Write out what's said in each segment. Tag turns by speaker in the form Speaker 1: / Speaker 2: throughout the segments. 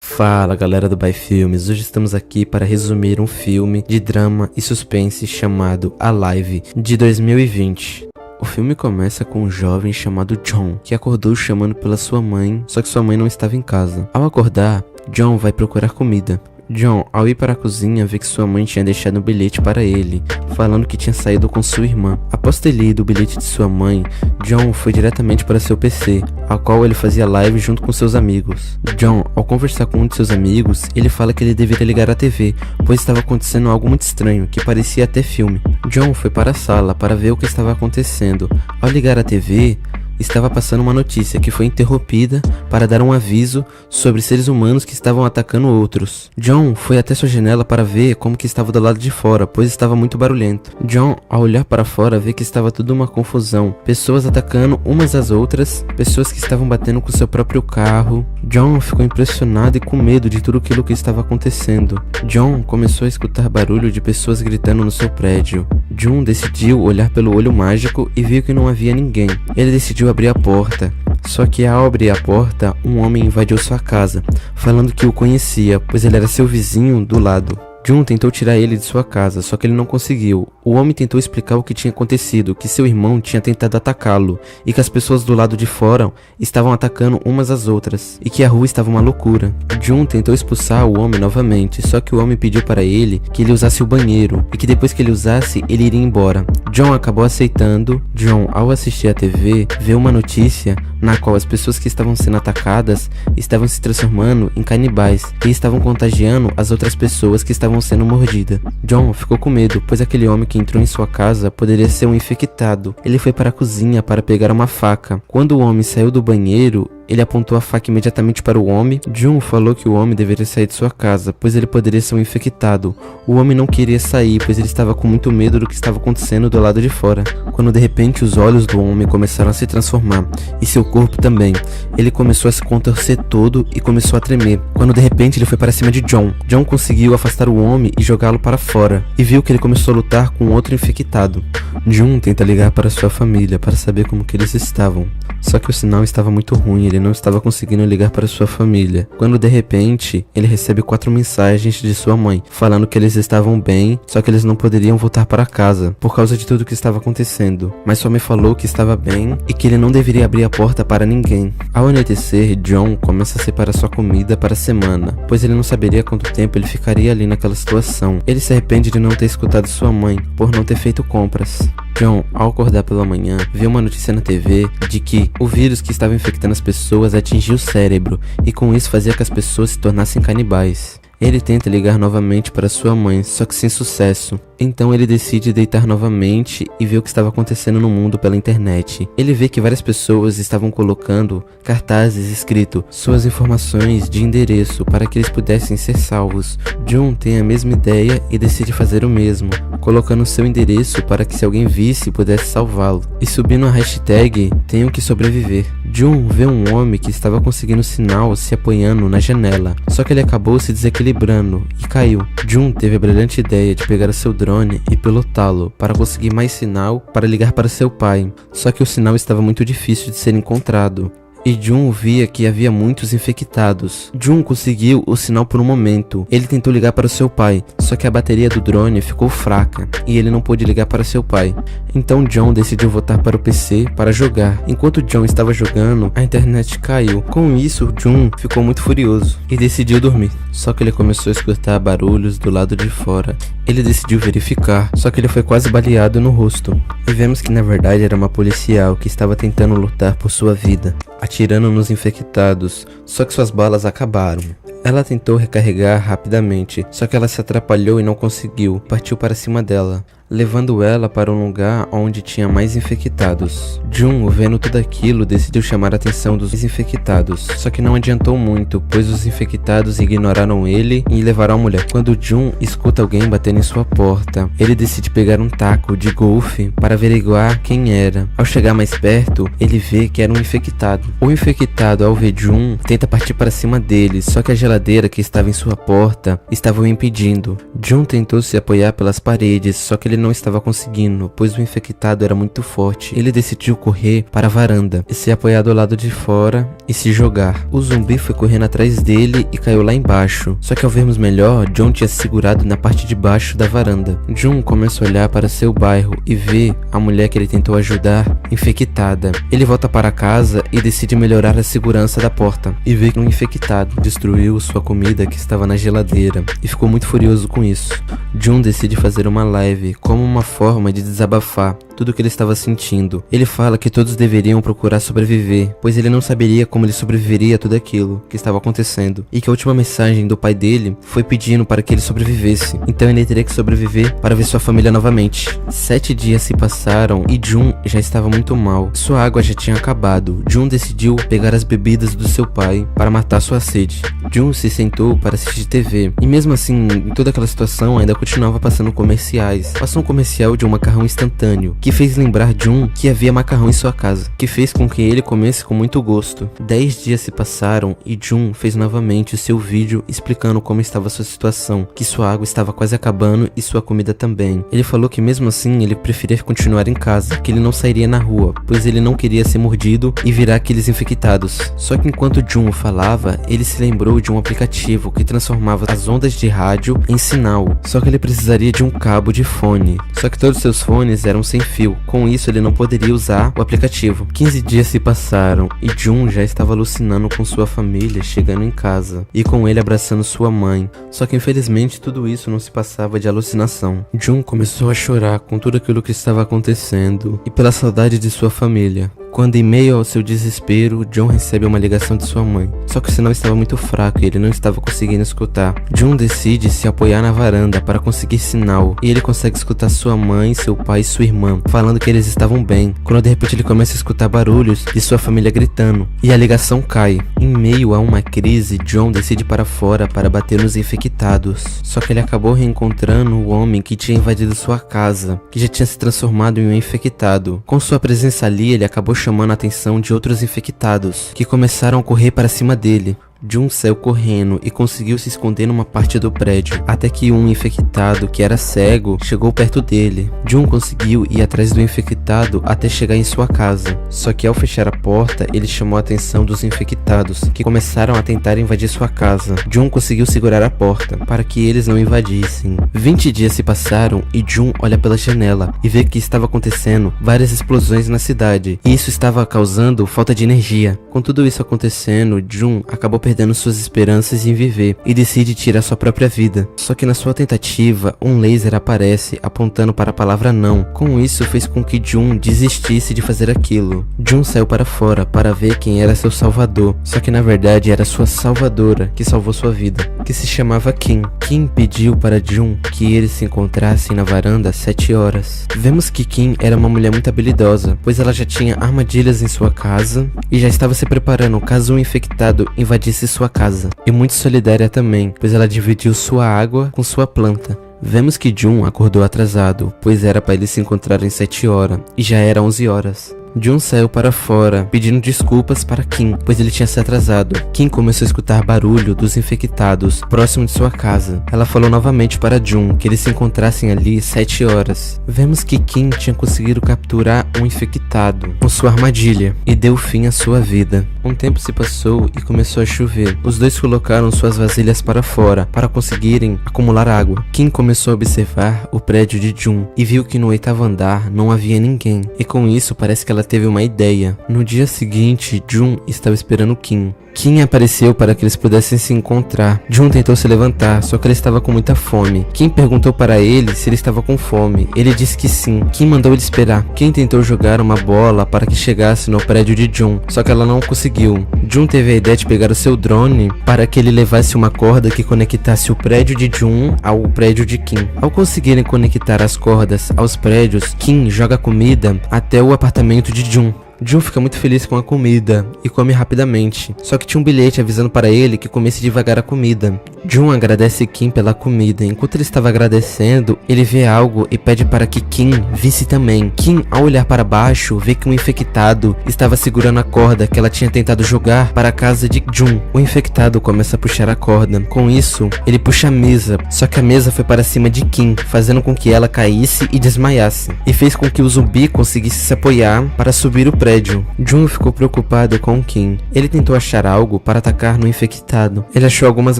Speaker 1: Fala galera do Buy Filmes, hoje estamos aqui para resumir um filme de drama e suspense chamado Alive, de 2020. O filme começa com um jovem chamado John, que acordou chamando pela sua mãe, só que sua mãe não estava em casa. Ao acordar, John vai procurar comida. John, ao ir para a cozinha, vê que sua mãe tinha deixado um bilhete para ele, falando que tinha saído com sua irmã. Após ter lido o bilhete de sua mãe, John foi diretamente para seu PC, ao qual ele fazia live junto com seus amigos. John, ao conversar com um de seus amigos, ele fala que ele deveria ligar a TV, pois estava acontecendo algo muito estranho, que parecia até filme. John foi para a sala para ver o que estava acontecendo. Ao ligar a TV, estava passando uma notícia que foi interrompida para dar um aviso sobre seres humanos que estavam atacando outros. John foi até sua janela para ver como que estava do lado de fora, pois estava muito barulhento. John, ao olhar para fora, vê que estava tudo uma confusão. Pessoas atacando umas às outras, pessoas que estavam batendo com seu próprio carro. John ficou impressionado e com medo de tudo aquilo que estava acontecendo. John começou a escutar barulho de pessoas gritando no seu prédio. John decidiu olhar pelo olho mágico e viu que não havia ninguém. Ele decidiu abrir a porta. Só que ao abrir a porta, um homem invadiu sua casa, falando que o conhecia, pois ele era seu vizinho do lado. John tentou tirar ele de sua casa, só que ele não conseguiu. O homem tentou explicar o que tinha acontecido, que seu irmão tinha tentado atacá-lo, e que as pessoas do lado de fora estavam atacando umas às outras, e que a rua estava uma loucura. John tentou expulsar o homem novamente, só que o homem pediu para ele que ele usasse o banheiro, e que depois que ele usasse, ele iria embora. John acabou aceitando. John, ao assistir a TV, vê uma notícia na qual as pessoas que estavam sendo atacadas estavam se transformando em canibais, e estavam contagiando as outras pessoas que estavam sendo mordidas. John ficou com medo, pois aquele homem que entrou em sua casa poderia ser um infectado. Ele foi para a cozinha para pegar uma faca. Quando o homem saiu do banheiro, ele apontou a faca imediatamente para o homem. John falou que o homem deveria sair de sua casa, pois ele poderia ser um infectado. O homem não queria sair, pois ele estava com muito medo do que estava acontecendo do lado de fora. Quando de repente os olhos do homem começaram a se transformar, e seu corpo também. Ele começou a se contorcer todo e começou a tremer. Quando de repente ele foi para cima de John. John conseguiu afastar o homem e jogá-lo para fora, e viu que ele começou a lutar com outro infectado. John tenta ligar para sua família para saber como que eles estavam. Só que o sinal estava muito ruim, ele não estava conseguindo ligar para sua família. Quando de repente, ele recebe 4 mensagens de sua mãe, falando que eles estavam bem, só que eles não poderiam voltar para casa, por causa de tudo que estava acontecendo. Mas sua mãe falou que estava bem, e que ele não deveria abrir a porta para ninguém. Ao anoitecer, John começa a separar sua comida para a semana, pois ele não saberia quanto tempo ele ficaria ali naquela situação. Ele se arrepende de não ter escutado sua mãe, por não ter feito compras. John, ao acordar pela manhã, viu uma notícia na TV de que o vírus que estava infectando as pessoas atingia o cérebro, e com isso fazia que as pessoas se tornassem canibais. Ele tenta ligar novamente para sua mãe, só que sem sucesso. Então ele decide deitar novamente e ver o que estava acontecendo no mundo pela internet. Ele vê que várias pessoas estavam colocando cartazes escrito suas informações de endereço para que eles pudessem ser salvos. John tem a mesma ideia e decide fazer o mesmo, colocando seu endereço para que se alguém visse pudesse salvá-lo. E subindo a hashtag Tenho que Sobreviver. John vê um homem que estava conseguindo sinal se apoiando na janela, só que ele acabou se desequilibrando e caiu. John teve a brilhante ideia de pegar seu drone e pilotá-lo para conseguir mais sinal para ligar para seu pai, só que o sinal estava muito difícil de ser encontrado. E John via que havia muitos infectados. John conseguiu o sinal por um momento. Ele tentou ligar para o seu pai, só que a bateria do drone ficou fraca e ele não pôde ligar para seu pai. Então John decidiu voltar para o PC para jogar. Enquanto John estava jogando, a internet caiu. Com isso, John ficou muito furioso e decidiu dormir. Só que ele começou a escutar barulhos do lado de fora. Ele decidiu verificar, só que ele foi quase baleado no rosto. E vemos que na verdade era uma policial que estava tentando lutar por sua vida, atirando nos infectados, só que suas balas acabaram. Ela tentou recarregar rapidamente, só que ela se atrapalhou e não conseguiu. Partiu para cima dela, levando ela para um lugar onde tinha mais infectados. John, vendo tudo aquilo, decidiu chamar a atenção dos infectados, só que não adiantou muito, pois os infectados ignoraram ele e levaram a mulher. Quando John escuta alguém batendo em sua porta, ele decide pegar um taco de golfe para averiguar quem era. Ao chegar mais perto, ele vê que era um infectado. O infectado, ao ver John, tenta partir para cima dele, só que a geladeira que estava em sua porta estava o impedindo. John tentou se apoiar pelas paredes, só que ele ele não estava conseguindo, pois o infectado era muito forte. Ele decidiu correr para a varanda e se apoiar do lado de fora e se jogar. O zumbi foi correndo atrás dele e caiu lá embaixo. Só que ao vermos melhor, John tinha se segurado na parte de baixo da varanda. John começa a olhar para seu bairro e vê a mulher que ele tentou ajudar infectada. Ele volta para casa e decide melhorar a segurança da porta e vê que um infectado destruiu sua comida que estava na geladeira e ficou muito furioso com isso. John decide fazer uma live como uma forma de desabafar tudo o que ele estava sentindo. Ele fala que todos deveriam procurar sobreviver, pois ele não saberia como ele sobreviveria a tudo aquilo que estava acontecendo, e que a última mensagem do pai dele foi pedindo para que ele sobrevivesse, então ele teria que sobreviver para ver sua família novamente. 7 dias se passaram e John já estava muito mal, sua água já tinha acabado. John decidiu pegar as bebidas do seu pai para matar sua sede. John se sentou para assistir TV, e mesmo assim, em toda aquela situação ainda continuava passando comerciais. Passou um comercial de um macarrão instantâneo, que fez lembrar John que havia macarrão em sua casa, que fez com que ele comesse com muito gosto. 10 dias se passaram e John fez novamente o seu vídeo explicando como estava sua situação, que sua água estava quase acabando e sua comida também. Ele falou que mesmo assim ele preferia continuar em casa, que ele não sairia na rua, pois ele não queria ser mordido e virar aqueles infectados. Só que enquanto John falava, ele se lembrou de um aplicativo que transformava as ondas de rádio em sinal, só que ele precisaria de um cabo de fone, só que todos seus fones eram sem fio. Com isso ele não poderia usar o aplicativo. 15 dias se passaram e John já estava alucinando com sua família chegando em casa e com ele abraçando sua mãe. Só que infelizmente tudo isso não se passava de alucinação. John começou a chorar com tudo aquilo que estava acontecendo e pela saudade de sua família. Quando em meio ao seu desespero, John recebe uma ligação de sua mãe. Só que o sinal estava muito fraco e ele não estava conseguindo escutar. John decide se apoiar na varanda para conseguir sinal. E ele consegue escutar sua mãe, seu pai e sua irmã falando que eles estavam bem. Quando de repente ele começa a escutar barulhos de sua família gritando. E a ligação cai. Em meio a uma crise, John decide ir para fora para bater nos infectados. Só que ele acabou reencontrando o homem que tinha invadido sua casa, que já tinha se transformado em um infectado. Com sua presença ali, ele acabou chamando a atenção de outros infectados, que começaram a correr para cima dele. John saiu correndo e conseguiu se esconder numa parte do prédio, até que um infectado, que era cego, chegou perto dele. John conseguiu ir atrás do infectado até chegar em sua casa, só que ao fechar a porta, ele chamou a atenção dos infectados, que começaram a tentar invadir sua casa. John conseguiu segurar a porta, para que eles não invadissem. 20 dias se passaram e John olha pela janela e vê que estava acontecendo várias explosões na cidade, e isso estava causando falta de energia. Com tudo isso acontecendo, John acabou perdendo suas esperanças em viver e decide tirar sua própria vida. Só que na sua tentativa, um laser aparece apontando para a palavra não. Com isso fez com que John desistisse de fazer aquilo. John saiu para fora para ver quem era seu salvador, só que na verdade era sua salvadora que salvou sua vida, que se chamava Kim. Kim pediu para John que eles se encontrassem na varanda às 7 horas. Vemos que Kim era uma mulher muito habilidosa, pois ela já tinha armadilhas em sua casa e já estava se preparando caso um infectado invadisse sua casa, e muito solidária também, pois ela dividiu sua água com sua planta. Vemos que John acordou atrasado, pois era para eles se encontrarem 7 horas, e já era 11 horas. John saiu para fora, pedindo desculpas para Kim, pois ele tinha se atrasado. Kim começou a escutar barulho dos infectados próximo de sua casa. Ela falou novamente para John que eles se encontrassem ali 7 horas. Vemos que Kim tinha conseguido capturar um infectado com sua armadilha e deu fim à sua vida. Um tempo se passou e começou a chover. Os dois colocaram suas vasilhas para fora para conseguirem acumular água. Kim começou a observar o prédio de John e viu que no 8º andar não havia ninguém, e com isso parece que ela teve uma ideia. No dia seguinte, John estava esperando Kim. Kim apareceu para que eles pudessem se encontrar. John tentou se levantar, só que ele estava com muita fome. Kim perguntou para ele se ele estava com fome. Ele disse que sim. Kim mandou ele esperar. Kim tentou jogar uma bola para que chegasse no prédio de John, só que ela não conseguiu. John teve a ideia de pegar o seu drone para que ele levasse uma corda que conectasse o prédio de John ao prédio de Kim. Ao conseguirem conectar as cordas aos prédios, Kim joga comida até o apartamento de John. John fica muito feliz com a comida e come rapidamente, só que tinha um bilhete avisando para ele que comesse devagar a comida. Jun agradece Kim pela comida. Enquanto ele estava agradecendo, ele vê algo e pede para que Kim visse também. Kim, ao olhar para baixo, vê que um infectado estava segurando a corda que ela tinha tentado jogar para a casa de Jun. O infectado começa a puxar a corda. Com isso, ele puxa a mesa, só que a mesa foi para cima de Kim, fazendo com que ela caísse e desmaiasse, e fez com que o zumbi conseguisse se apoiar para subir o prédio. Jun ficou preocupado com Kim. Ele tentou achar algo para atacar no infectado. Ele achou algumas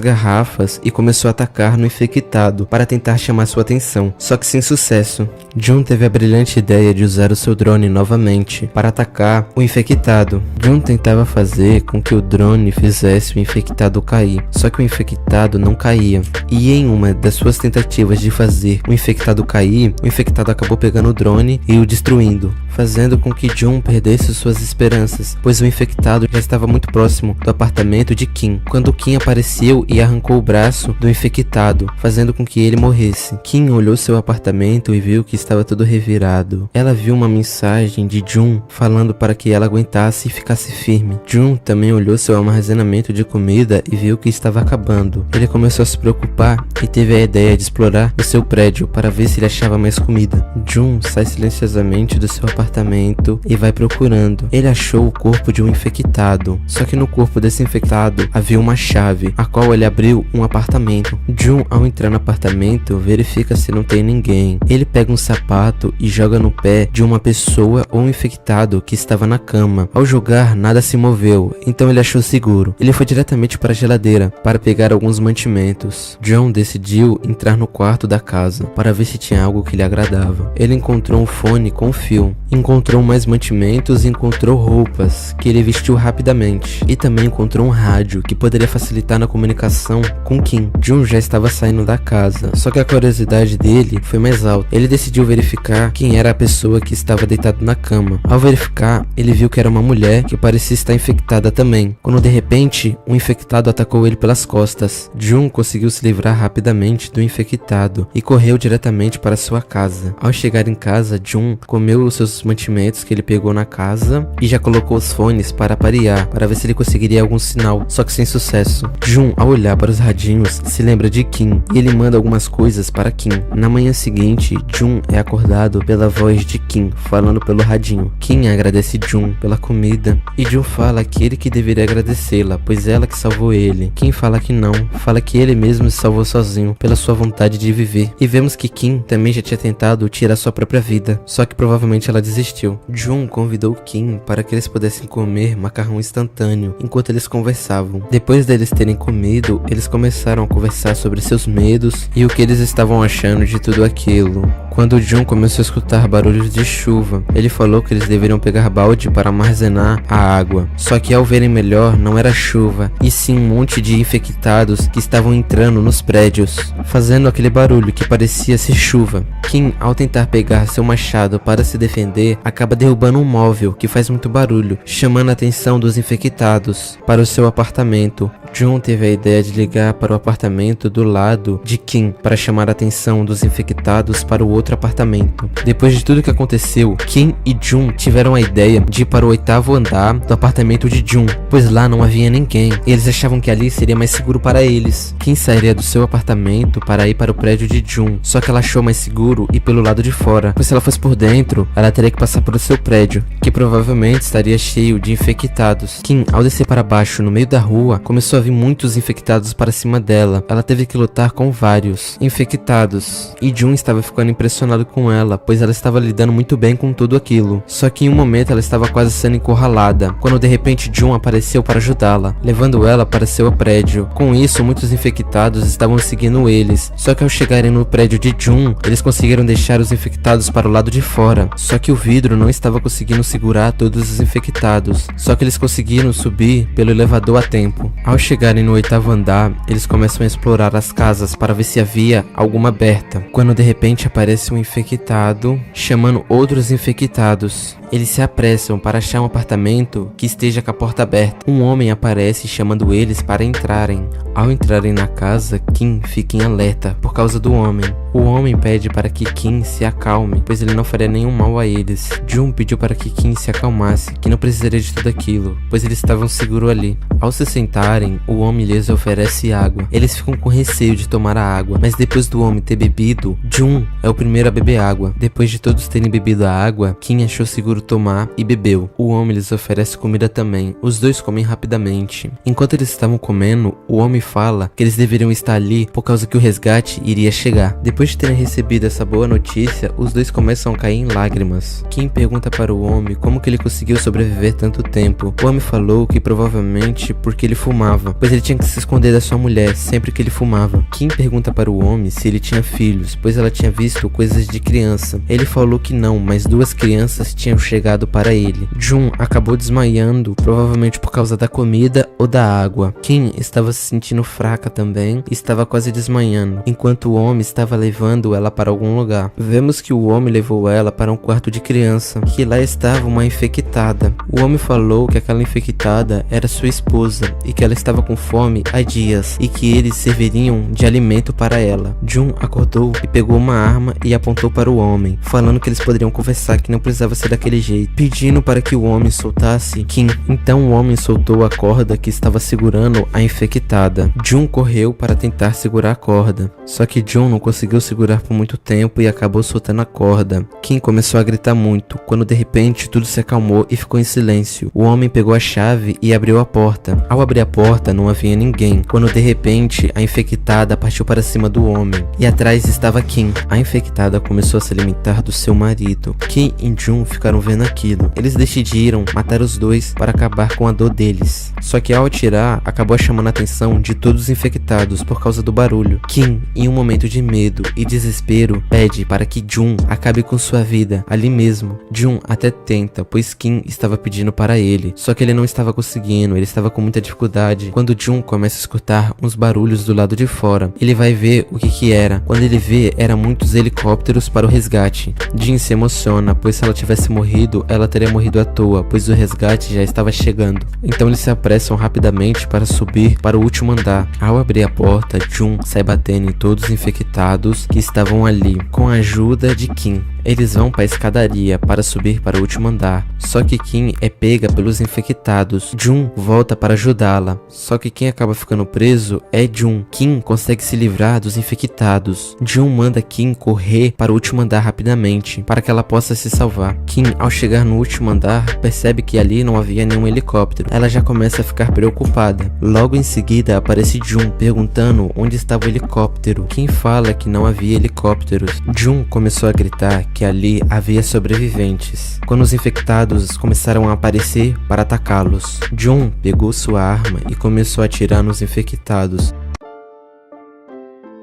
Speaker 1: garrafas e começou a atacar no infectado para tentar chamar sua atenção, só que sem sucesso. Jun teve a brilhante ideia de usar o seu drone novamente para atacar o infectado. Jun tentava fazer com que o drone fizesse o infectado cair, só que o infectado não caía. E em uma das suas tentativas de fazer o infectado cair, o infectado acabou pegando o drone e o destruindo, fazendo com que Jun perdesse suas esperanças, pois o infectado já estava muito próximo do apartamento de Kim, quando Kim apareceu e arrancou o braço do infectado, fazendo com que ele morresse. Kim olhou seu apartamento e viu que estava tudo revirado. Ela viu uma mensagem de Jun falando para que ela aguentasse e ficasse firme. Jun também olhou seu armazenamento de comida e viu que estava acabando. Ele começou a se preocupar e teve a ideia de explorar o seu prédio para ver se ele achava mais comida. Jun sai silenciosamente do seu apartamento e vai procurando. Ele achou o corpo de um infectado, só que no corpo desse infectado havia uma chave, a qual ele abriu um apartamento. Jun, ao entrar no apartamento, verifica se não tem ninguém. Ele pega um sapato e joga no pé de uma pessoa ou um infectado que estava na cama. Ao jogar, nada se moveu, então ele achou seguro. Ele foi diretamente para a geladeira para pegar alguns mantimentos. Jun decidiu entrar no quarto da casa para ver se tinha algo que lhe agradava. Ele encontrou um fone com fio, encontrou mais mantimentos e encontrou roupas que ele vestiu rapidamente, e também encontrou um rádio que poderia facilitar na comunicação com Kim. Jun já estava saindo da casa, só que a curiosidade dele foi mais alta. Ele decidiu verificar quem era a pessoa que estava deitada na cama. Ao verificar, ele viu que era uma mulher que parecia estar infectada também, quando de repente um infectado atacou ele pelas costas. Jun conseguiu se livrar rapidamente do infectado e correu diretamente para sua casa. Ao chegar em casa, Jun comeu os seus mantimentos que ele pegou na casa e já colocou os fones para aparelhar, para ver se ele conseguiria algum sinal, só que sem sucesso. Jun, ao olhar para os radinhos, se lembra de Kim e ele manda algumas coisas para Kim. Na manhã seguinte, Jun é acordado pela voz de Kim falando pelo radinho. Kim agradece Jun pela comida e Jun fala que ele que deveria agradecê-la, pois ela que salvou ele. Kim fala que não, fala que ele mesmo se salvou sozinho pela sua vontade de viver. E vemos que Kim também já tinha tentado tirar sua própria vida, só que provavelmente ela desistiu. Jun convidou Kim para que eles pudessem comer macarrão instantâneo enquanto eles conversavam. Depois deles terem comido, eles começaram a conversar sobre seus medos e o que eles estavam achando de tudo aquilo. Quando Jun começou a escutar barulhos de chuva, ele falou que eles deveriam pegar balde para armazenar a água. Só que ao verem melhor, não era chuva, e sim um monte de infectados que estavam entrando nos prédios, fazendo aquele barulho que parecia ser chuva. Kim, ao tentar pegar seu machado para se defender, acaba derrubando um móvel que faz muito barulho, chamando a atenção dos infectados para o seu apartamento. Jun teve a ideia de ligar para o apartamento do lado de Kim para chamar a atenção dos infectados para o outro apartamento. Depois de tudo que aconteceu, Kim e Jun tiveram a ideia de ir para o 8º andar do apartamento de Jun, pois lá não havia ninguém e eles achavam que ali seria mais seguro para eles. Kim sairia do seu apartamento para ir para o prédio de Jun, só que ela achou mais seguro ir pelo lado de fora, pois se ela fosse por dentro, ela teria que passar pelo seu prédio, que provavelmente estaria cheio de infectados. Kim, ao descer para baixo no meio da rua, começou a vir muitos infectados para cima dela. Ela teve que lutar com vários infectados e Jun estava ficando impressionado com ela, pois ela estava lidando muito bem com tudo aquilo. Só que em um momento ela estava quase sendo encurralada, quando de repente Jun apareceu para ajudá-la, levando ela para seu prédio. Com isso, muitos infectados estavam seguindo eles, só que ao chegarem no prédio de Jun, eles conseguiram deixar os infectados para o lado de fora, só que o vidro não estava conseguindo segurar todos os infectados, só que eles conseguiram subir pelo elevador a tempo. Ao chegarem no 8º andar, eles começam a explorar as casas para ver se havia alguma aberta, quando de repente aparece um infectado chamando outros infectados. Eles se apressam para achar um apartamento que esteja com a porta aberta. Um homem aparece chamando eles para entrarem. Ao entrarem na casa, Kim fica em alerta por causa do homem. O homem pede para que Kim se acalme, pois ele não faria nenhum mal a eles. Jun pediu para que Kim se acalmasse, que não precisaria de tudo aquilo, pois eles estavam seguros ali. Ao se sentarem, o homem lhes oferece água. Eles ficam com receio de tomar a água, mas depois do homem ter bebido, Jun é o primeiro a beber água. Depois de todos terem bebido a água, Kim achou seguro tomar e bebeu. O homem lhes oferece comida também. Os dois comem rapidamente. Enquanto eles estavam comendo, o homem fala que eles deveriam estar ali por causa que o resgate iria chegar. Depois de terem recebido essa boa notícia, os dois começam a cair em lágrimas. Kim pergunta para o homem como que ele conseguiu sobreviver tanto tempo. O homem falou que provavelmente porque ele fumava, pois ele tinha que se esconder da sua mulher sempre que ele fumava. Kim pergunta para o homem se ele tinha filhos, pois ela tinha visto coisas de criança. Ele falou que não, mas 2 crianças tinham chegado para ele. Jun acabou desmaiando, provavelmente por causa da comida ou da água. Kim estava se sentindo fraca também e estava quase desmaiando, enquanto o homem estava levando ela para algum lugar. Vemos que o homem levou ela para um quarto de criança, que lá estava uma infectada. O homem falou que aquela infectada era sua esposa e que ela estava com fome há dias e que eles serviriam de alimento para ela. Jun acordou e pegou uma arma e apontou para o homem, falando que eles poderiam conversar, que não precisava ser daquele jeito, pedindo para que o homem soltasse Kim. Então o homem soltou a corda que estava segurando a infectada. Jun correu para tentar segurar a corda, só que Jun não conseguiu segurar por muito tempo e acabou soltando a corda. Kim começou a gritar muito, quando de repente tudo se acalmou e ficou em silêncio. O homem pegou a chave e abriu a porta. Ao abrir a porta não havia ninguém, quando de repente a infectada partiu para cima do homem e atrás estava Kim. A infectada começou a se alimentar do seu marido. Kim e Jun ficaram vendo aquilo. Eles decidiram matar os dois para acabar com a dor deles. Só que ao atirar, acabou chamando a atenção de todos os infectados por causa do barulho. Kim, em um momento de medo e desespero, pede para que Jun acabe com sua vida ali mesmo. Jun até tenta, pois Kim estava pedindo para ele, só que ele não estava conseguindo, ele estava com muita dificuldade. Quando Jun começa a escutar uns barulhos do lado de fora, ele vai ver o que era. Quando ele vê, eram muitos helicópteros para o resgate. Jin se emociona, pois se ela tivesse morrido, ela teria morrido à toa, pois o resgate já estava chegando. Então eles se apressam rapidamente para subir para o último andar. Ao abrir a porta, Jun sai batendo em todos os infectados que estavam ali, com a ajuda de Kim. Eles vão para a escadaria para subir para o último andar, só que Kim é pega pelos infectados. Jun volta para ajudá-la, só que quem acaba ficando preso é Jun. Kim consegue se livrar dos infectados. Jun manda Kim correr para o último andar rapidamente, para que ela possa se salvar. Kim, ao chegar no último andar, percebe que ali não havia nenhum helicóptero. Ela já começa a ficar preocupada. Logo em seguida aparece Jun perguntando onde estava o helicóptero. Kim fala que não havia helicópteros. Jun começou a gritar que ali havia sobreviventes, quando os infectados começaram a aparecer para atacá-los. Jun pegou sua arma e começou a atirar nos infectados.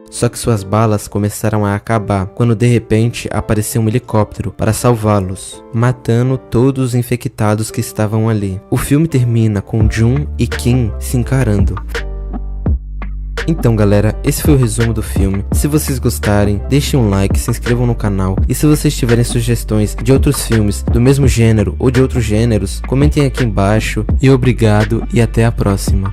Speaker 1: Só que suas balas começaram a acabar, quando de repente apareceu um helicóptero para salvá-los, matando todos os infectados que estavam ali. O filme termina com Jun e Kim se encarando. Então galera, esse foi o resumo do filme. Se vocês gostarem, deixem um like, se inscrevam no canal. E se vocês tiverem sugestões de outros filmes do mesmo gênero ou de outros gêneros, comentem aqui embaixo. E obrigado e até a próxima.